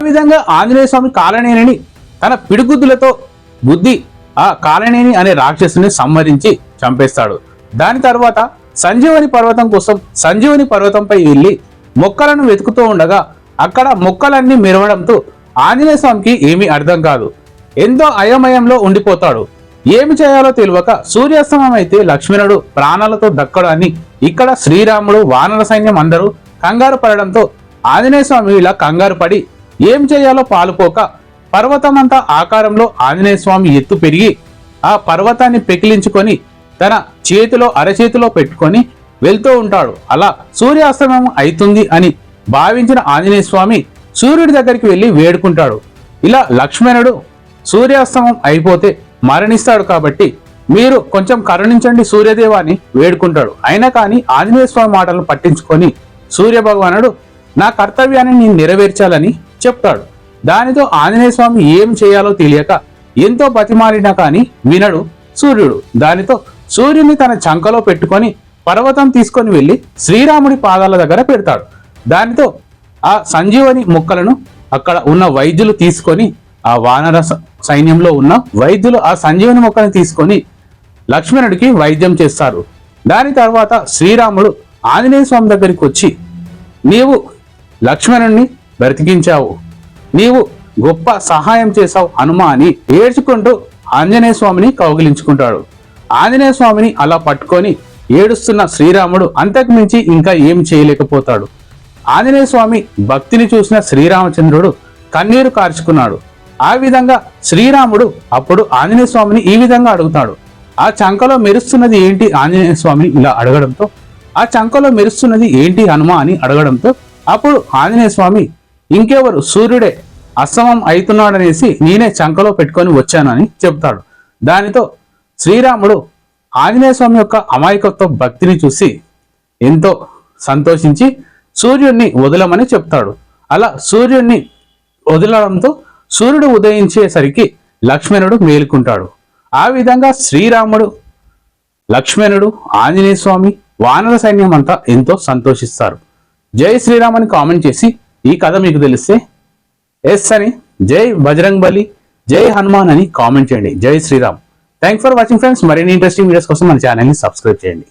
విధంగా ఆంజనేయ స్వామి కాలనేనిని తన పిడిగుద్దులతో బుద్ధి ఆ కాలనేని అనే రాక్షసుని సంహరించి చంపేస్తాడు. దాని తర్వాత సంజీవని పర్వతం కోసం సంజీవని పర్వతంపై వెళ్లి మొక్కలను వెతుకుతూ ఉండగా అక్కడ మొక్కలన్నీ మెరవడంతో ఆంజనేయ స్వామికి ఏమీ అర్థం కాదు. ఎంతో అయోమయంలో ఉండిపోతాడు. ఏమి చేయాలో తెలియక సూర్యాస్తమం అయితే లక్ష్మణుడు ప్రాణాలతో దక్కడాన్ని ఇక్కడ శ్రీరాముడు వానర సైన్యం అందరూ కంగారు పడడంతో ఆంజనేయ స్వామి ఇలా కంగారు పడి ఏం చేయాలో పాలుపోక పర్వతమంతా ఆకారంలో ఆంజనేయ స్వామి ఎత్తు పెరిగి ఆ పర్వతాన్ని పెకిలించుకొని తన చేతిలో అరచేతిలో పెట్టుకొని వెళ్తూ ఉంటాడు. అలా సూర్యాస్తమం అవుతుంది అని భావించిన ఆంజనేయ స్వామి సూర్యుడి దగ్గరికి వెళ్ళి వేడుకుంటాడు. ఇలా లక్ష్మణుడు సూర్యాస్తమం అయిపోతే మరణిస్తాడు కాబట్టి మీరు కొంచెం కరుణించండి సూర్యదేవాన్ని వేడుకుంటాడు. అయినా కానీ ఆంజనేయ స్వామి మాటలను పట్టించుకొని సూర్య భగవానుడు నా కర్తవ్యాన్ని నేను నెరవేర్చాలని చెప్తాడు. దానితో ఆంజనేయ స్వామి ఏం చేయాలో తెలియక ఎంతో బతిమాలినా కానీ వినడు సూర్యుడు. దానితో సూర్యుని తన చంకలో పెట్టుకొని పర్వతం తీసుకొని వెళ్లి శ్రీరాముడి పాదాల దగ్గర పెడతాడు. దానితో ఆ సంజీవని మొక్కలను అక్కడ ఉన్న వైద్యులు తీసుకొని ఆ వానర సైన్యంలో ఉన్న వైద్యులు ఆ సంజీవని మొక్కలను తీసుకొని లక్ష్మణుడికి వైద్యం చేస్తారు. దాని తర్వాత శ్రీరాముడు ఆంజనేయ స్వామి దగ్గరికి వచ్చి నీవు లక్ష్మణుడిని బ్రతికించావు, నీవు గొప్ప సహాయం చేశావు హనుమ అని ఏడ్చుకుంటూ ఆంజనేయ స్వామిని కౌగిలించుకుంటాడు. ఆంజనేయ స్వామిని అలా పట్టుకొని ఏడుస్తున్న శ్రీరాముడు అంతకు మించి ఇంకా ఏం చేయలేకపోతాడు. ఆంజనేయ స్వామి భక్తిని చూసిన శ్రీరామచంద్రుడు కన్నీరు కార్చుకున్నాడు. ఆ విధంగా శ్రీరాముడు అప్పుడు ఆంజనేయ స్వామిని ఈ విధంగా అడుగుతాడు. ఆ చంకలో మెరుస్తున్నది ఏంటి ఆంజనేయ స్వామిని ఇలా అడగడంతో ఆ చంకలో మెరుస్తున్నది ఏంటి హనుమ అని అడగడంతో అప్పుడు ఆంజనేయ స్వామి ఇంకెవరు సూర్యుడే అస్తమం అవుతున్నాడనేసి నేనే చంకలో పెట్టుకొని వచ్చాను అని చెప్తాడు. దానితో శ్రీరాముడు ఆంజనేయ స్వామి యొక్క అమాయకత్వ భక్తిని చూసి ఎంతో సంతోషించి సూర్యుడిని వదలమని చెప్తాడు. అలా సూర్యుడిని వదలడంతో సూర్యుడు ఉదయించేసరికి లక్ష్మణుడు మేలుకుంటాడు. ఆ విధంగా శ్రీరాముడు, లక్ష్మణుడు, ఆంజనేయ స్వామి, వానర సైన్యం అంతా ఎంతో సంతోషిస్తారు. జై శ్రీరామ్ అని కామెంట్ చేసి ఈ కథ మీకు తెలిస్తే ఎస్ అని, జై బజరంగ్ బలి, జై హనుమాన్ అని కామెంట్ చేయండి. జై Shriram. Thanks for watching friends. మరిన్ని ఇంట్రెస్టింగ్ వీడియోస్ కోసం మన ఛానల్ని సబ్స్క్రైబ్ చేయండి.